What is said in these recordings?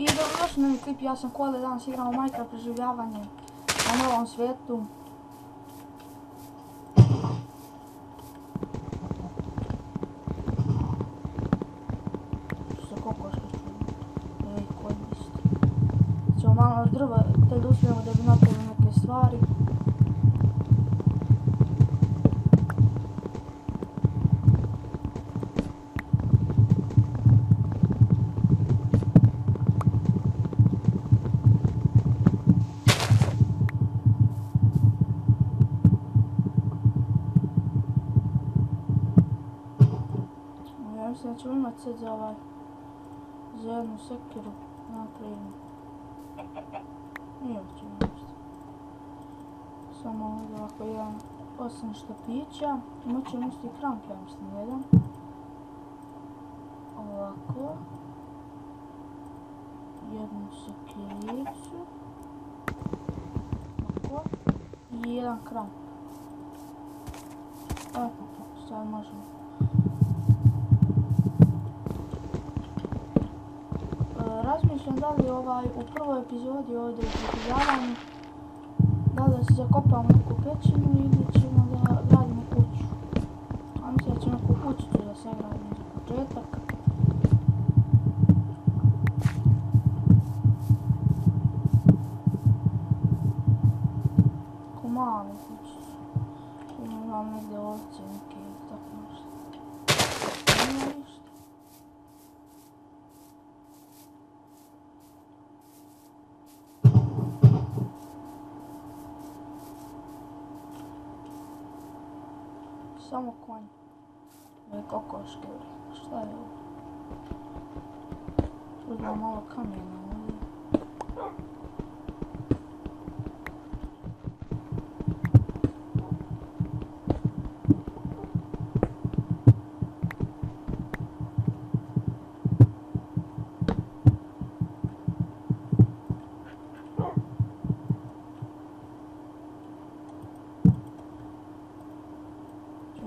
I da još novi klip, ja sam kole danas igrao Minecraft preživljavanje na novom svijetu. Što se kokoška čuje. Ej, koji isto. Ćemo malo drva te da uspijemo da bi napravili neke stvari. Mislim da ćemo imati sad za jednu sekiru napravimo. I ovo ćemo nešto. Samo ovako jedan 8 štapića. Imat ćemo isti kramp, ja mislim, jedan. Ovako. Jednu sekiricu. Ovako. I jedan kramp. Eto, sad možemo. Razmišljam da li u prvoj epizodi ovdje u preživljavanju da li da se zakopamo neku pećinu ili ćemo da gradimo kuću. A mislim da ćemo neku kućicu da se gradimo za početak. Neku malu kućicu. Imam negdje ovce neke ili tako nešto. Nema ništa. Samo konj. Ove kokoške. Šta je ovo? Uzmem malo kamena ovdje.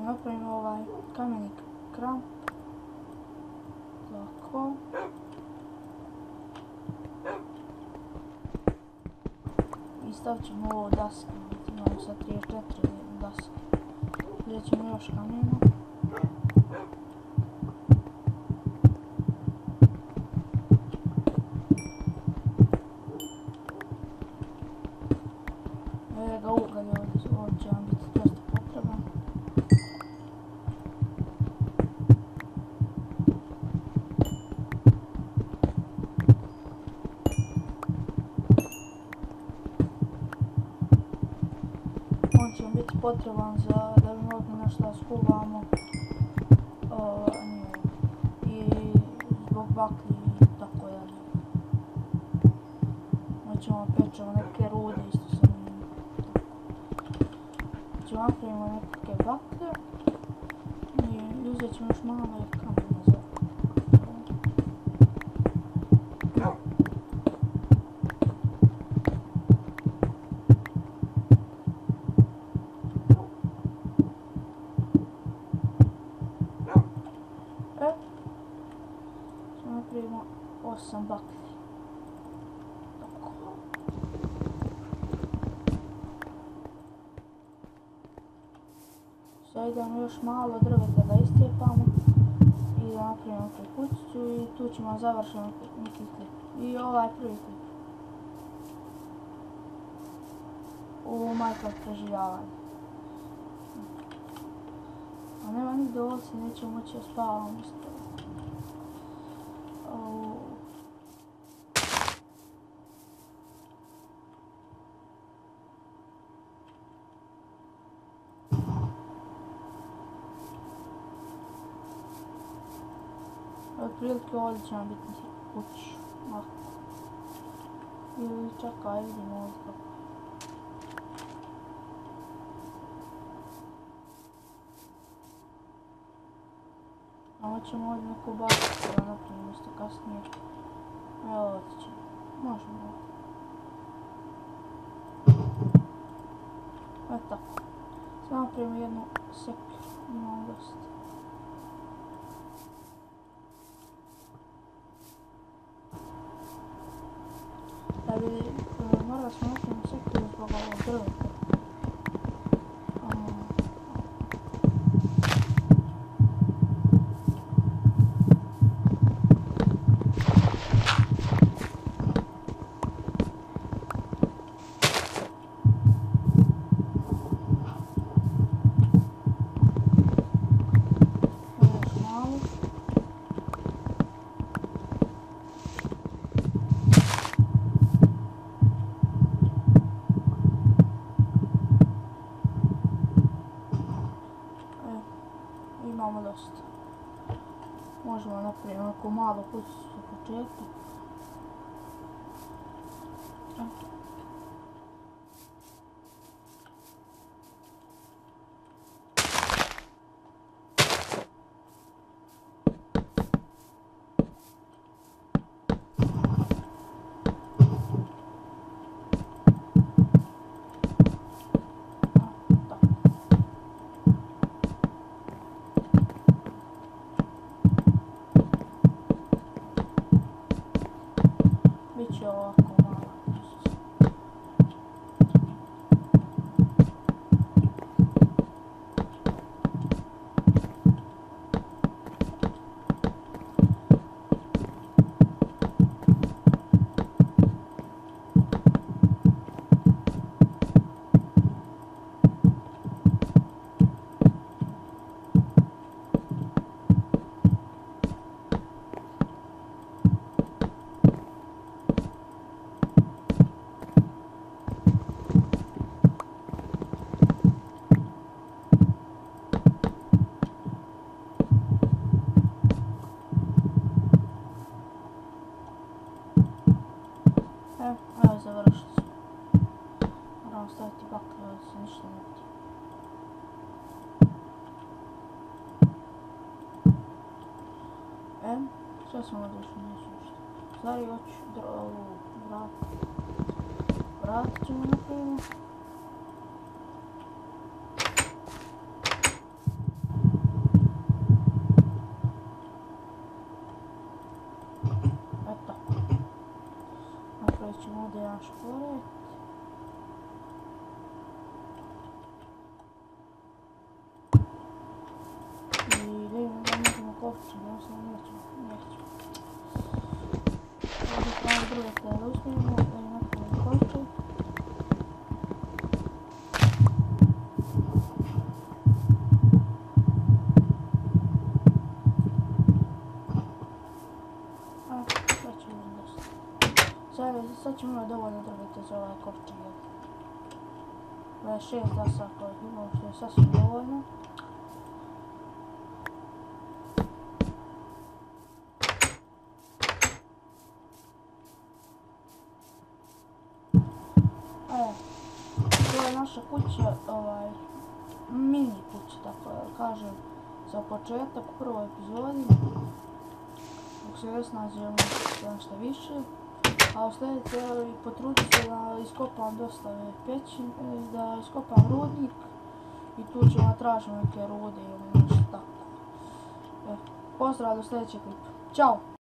Napravim ovaj kameni kramp. Tako. I stavit ćemo ovo daske. Imamo sad 34 daske. Uzet ćemo još kamena. Evo ga ugalj ovdje. Ovo će vam biti dosta potreban. On će biti potreban da bi mogli nešto da skuvamo i zbog baklji i tako dalje. Hoćemo pečemo neke rude isto sa njim. Ćemo napravimo neke baklje i uzet ćemo još malo kamena za napravimo 8 baklji. Sad idemo još malo drveta da istjepamo i da napravimo tu kućicu i tu ćemo završiti neki klip. I ovaj prvi klip u Minecraft preživljavanju. A nema nigdje ovdje, nećemo moći da spavamo isto. Otprilike ovdje će nam biti kući. Ili čekaj, vidimo ovdje kako. A ćemo ovdje neku baštu da napravimo isto kasnije. Evo ovdje ćemo. Možemo ovdje. Evo tako. Sad napravimo jednu sekiru. Imamo dosta. ali morali smo napraviti sekiru zbog ovog drveta. Imamo dosta. Možemo napraviti onako malo kućicu za početak. Biće ovako malo. Evo završili smo. Moramo staviti baklju da se ništa ne vidi. Sve smo odlično, neću ništa. Stvari hoću ovu vratit ćemo napravimo. Eto. Napravit ćemo ovdje jedan šporet. I da imamo da možemo kovčiti, jednostavno nećemo. Ovdje pravimo druge da uspijemo, da im napravimo kovčiti. Sad ćemo imati dovoljno drveta za ovaj kovčeg. 26 dasaka kojih imamo, što je sasvim dovoljno. To je naša kuća, mini kuća, tako da kažem, za početak u prvoj epizodi. Dok se još nađemo nešto više. A u sljedeće potrudit se da iskopam dosta pećine, da iskopam rudnik i tu ćemo tražiti neke rude ili nešto tako. Pozdrav do sljedećeg klipa. Ćao!